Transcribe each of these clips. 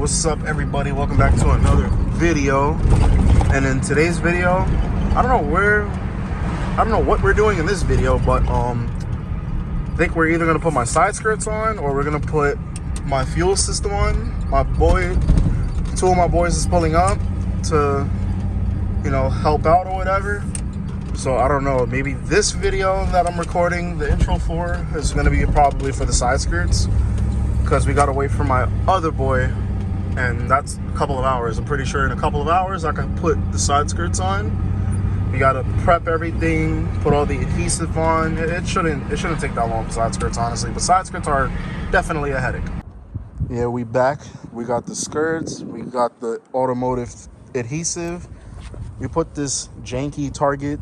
What's up, everybody? Welcome back to another video. And in today's video, I don't know what we're doing in this video, but I think we're either gonna put my side skirts on or we're gonna put my fuel system on. Two of my boys is pulling up to, help out or whatever. So I don't know, maybe this video that I'm recording the intro for is gonna be probably for the side skirts, because we gotta wait for my other boy, and that's a couple of hours. I'm pretty sure in a couple of hours I can put the side skirts on. We gotta prep everything, put all the adhesive on. It shouldn't take that long for side skirts, honestly, but side skirts are definitely a headache. Yeah, we back. We got the skirts, we got the automotive adhesive. We put this janky Target,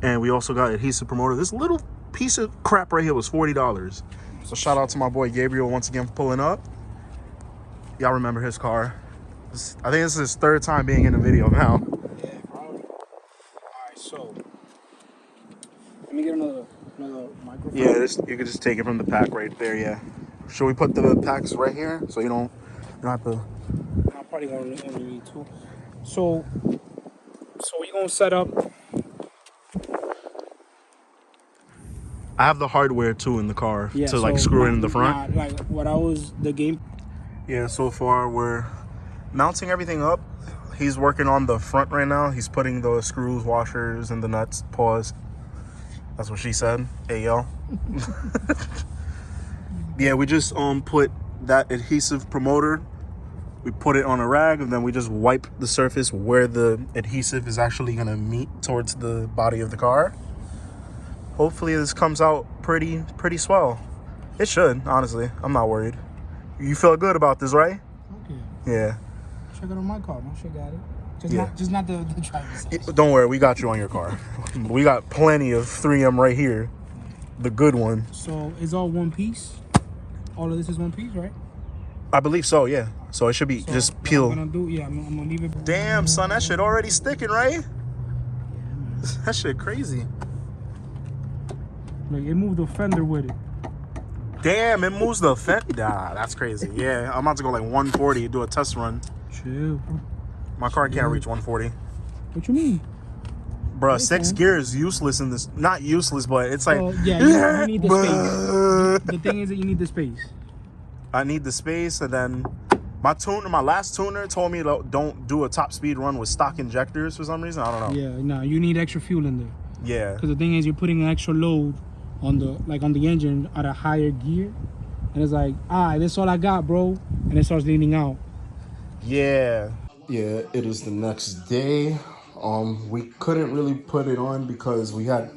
and we also got adhesive promoter. This little piece of crap right here was $40. So shout out to my boy Gabriel once again for pulling up. Y'all remember his car. I think this is his third time being in the video now. Yeah, probably. Alright, so let me get another microphone. Yeah, you could just take it from the pack right there, yeah. Should we put the packs right here so you don't have to? I'm probably gonna only need two. So we gonna set up. I have the hardware too in the car to screw it in the front. The game. Yeah, so far we're mounting everything up. He's working on the front right now. He's putting the screws, washers, and the nuts. Pause. That's what she said. Hey, yo. Yeah, we just put that adhesive promoter. We put it on a rag, and then we just wipe the surface where the adhesive is actually gonna meet towards the body of the car. Hopefully this comes out pretty swell. It should, honestly. I'm not worried. You feel good about this, right? Okay. Yeah. Check it on my car. My shit got it. Just not the driver's side. Don't worry, we got you on your car. We got plenty of 3M right here. The good one. So it's all one piece? All of this is one piece, right? I believe so, yeah. So it should be just peel. I'm gonna leave it. Damn, son, that shit already sticking, right? Yeah, man. That shit crazy. Like, it moved the fender with it. Damn, it moves the fender. Nah, that's crazy. Yeah, I'm about to go like 140, do a test run. Chill, bro. My car can't reach 140. What you mean? Bruh, 6 gears useless in this. Not useless, but it's like... you need the space. The thing is that you need the space. I need the space, and then my last tuner told me don't do a top speed run with stock injectors for some reason. I don't know. Yeah, no, you need extra fuel in there. Yeah. Because the thing is, you're putting an extra load on the engine at a higher gear, and it's like, that's all I got, bro, and it starts leaning out. Yeah, it is the next day. We couldn't really put it on because we had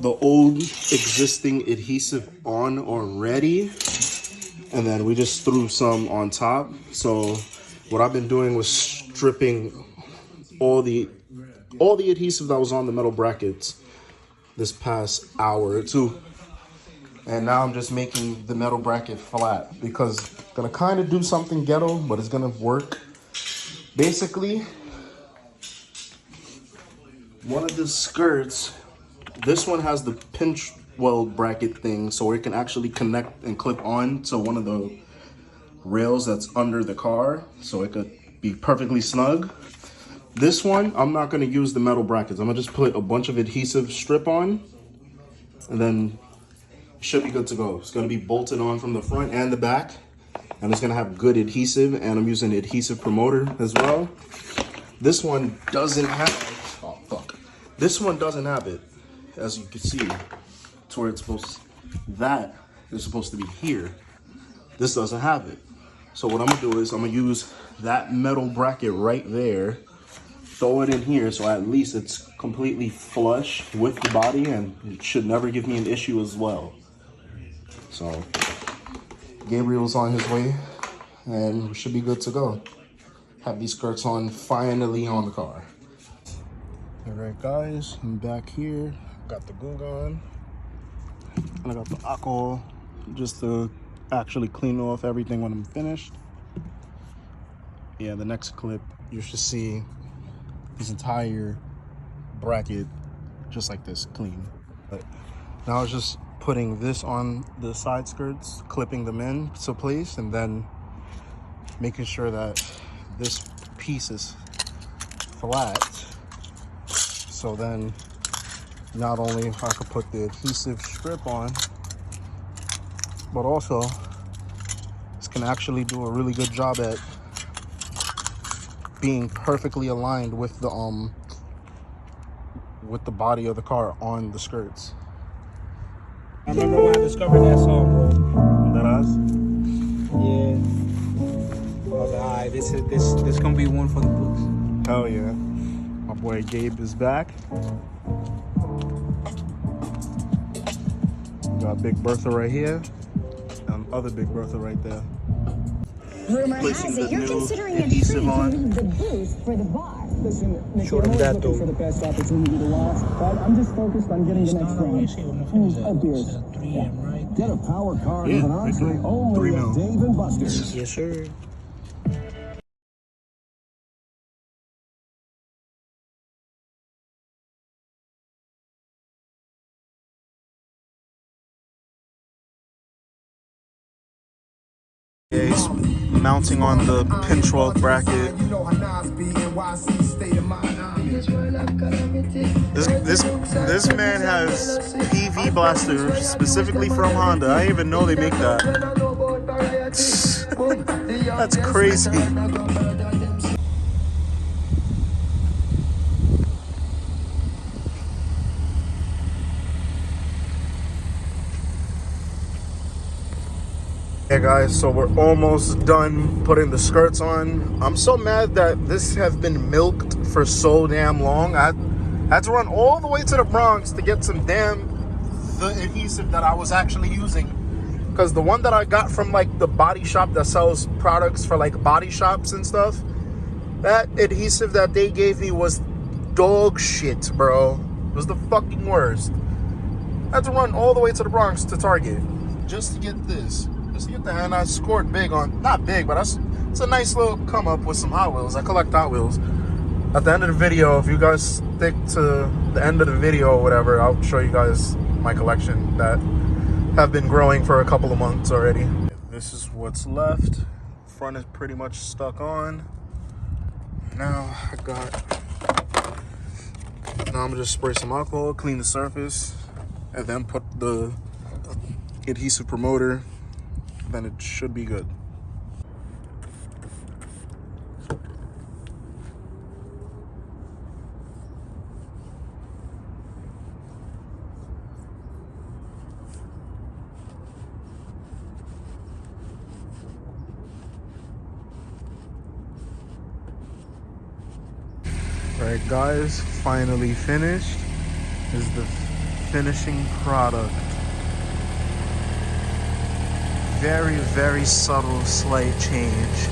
the old existing adhesive on already, and then we just threw some on top. So what I've been doing was stripping all the adhesive that was on the metal brackets this past hour or two, and now I'm just making the metal bracket flat because I'm gonna kind of do something ghetto, but it's gonna work. Basically, one of the skirts, this one has the pinch weld bracket thing, so it can actually connect and clip on to one of the rails that's under the car, so it could be perfectly snug. This one, I'm not gonna use the metal brackets. I'm gonna just put a bunch of adhesive strip on, and then it should be good to go. It's gonna be bolted on from the front and the back, and it's gonna have good adhesive, and I'm using adhesive promoter as well. This one doesn't have, oh fuck. This one doesn't have it, as you can see, to where it's supposed, that is supposed to be here. This doesn't have it. So what I'm gonna do is I'm gonna use that metal bracket right there, throw it in here, so at least it's completely flush with the body, and it should never give me an issue as well. So Gabriel's on his way, and we should be good to go. Have these skirts on finally on the car. All right, guys, I'm back here. Got the glue gun, and I got the alcohol just to actually clean off everything when I'm finished. Yeah, the next clip you should see this entire bracket just like this, clean. But now it's just putting this on the side skirts, clipping them in to place, and then making sure that this piece is flat. So then not only I could put the adhesive strip on, but also this can actually do a really good job at being perfectly aligned with the body of the car on the skirts. I remember when I discovered that song, bro. That us? Yeah. I was like, alright, this gonna be one for the books. Hell yeah. My boy Gabe is back. We got Big Bertha right here. And other Big Bertha right there. Rumor Placing has the it you're new considering adhesive on. leave the booth for the bar. Listen, Nick, Short I'm of always that, looking though. for the best opportunity to laugh, but I'm just focused on getting the next round. Oh, beers. 3M, right? Get a power car Yeah, with an entree right there. only 3 at mil. Dave and Buster's. Yes, sir. Yeah, he's mounting on the pinch weld bracket. This man has PV blasters specifically from Honda. I didn't even know they make that. That's crazy. Yeah guys, so we're almost done putting the skirts on. I'm so mad that this has been milked for so damn long. I had to run all the way to the Bronx to get the adhesive that I was actually using. Because the one that I got from like the body shop that sells products for like body shops and stuff, that adhesive that they gave me was dog shit, bro. It was the fucking worst. I had to run all the way to the Bronx to Target just to get this. Just to get that, and I scored big on, not big, but it's a nice little come up with some Hot Wheels. I collect Hot Wheels. At the end of the video, if you guys stick to the end of the video or whatever, I'll show you guys my collection that have been growing for a couple of months already. This is what's left. Front is pretty much stuck on. Now I'm gonna just spray some alcohol, clean the surface, and then put the adhesive promoter. Then it should be good. Alright guys, finally finished. This is the finishing product. Very, very subtle, slight change.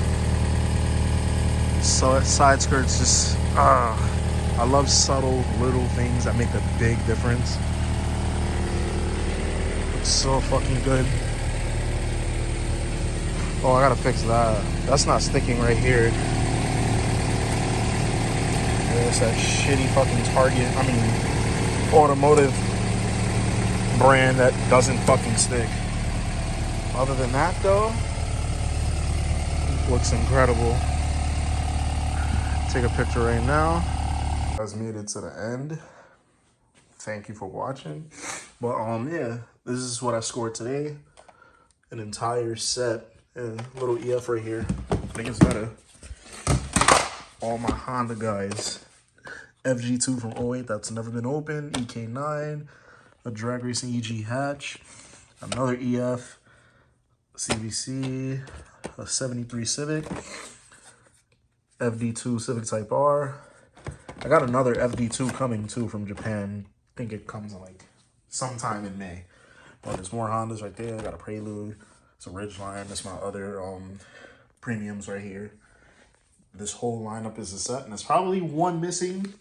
So side skirts just, I love subtle little things that make a big difference. Looks so fucking good. Oh, I gotta fix that. That's not sticking right here. It's that shitty fucking automotive brand that doesn't fucking stick. Other than that though, looks incredible. Take a picture right now. You guys made it to the end. Thank you for watching. But yeah, this is what I scored today. An entire set and a little EF right here. I think it's better. All my Honda guys. FG2 from 08 that's never been opened. EK9, a drag racing EG hatch, another EF, CVC, a 73 Civic, FD2 Civic Type R. I got another FD2 coming too from Japan. I think it comes in like sometime in May. But there's more Hondas right there. I got a Prelude. It's a Ridgeline. That's my other premiums right here. This whole lineup is a set, and there's probably one missing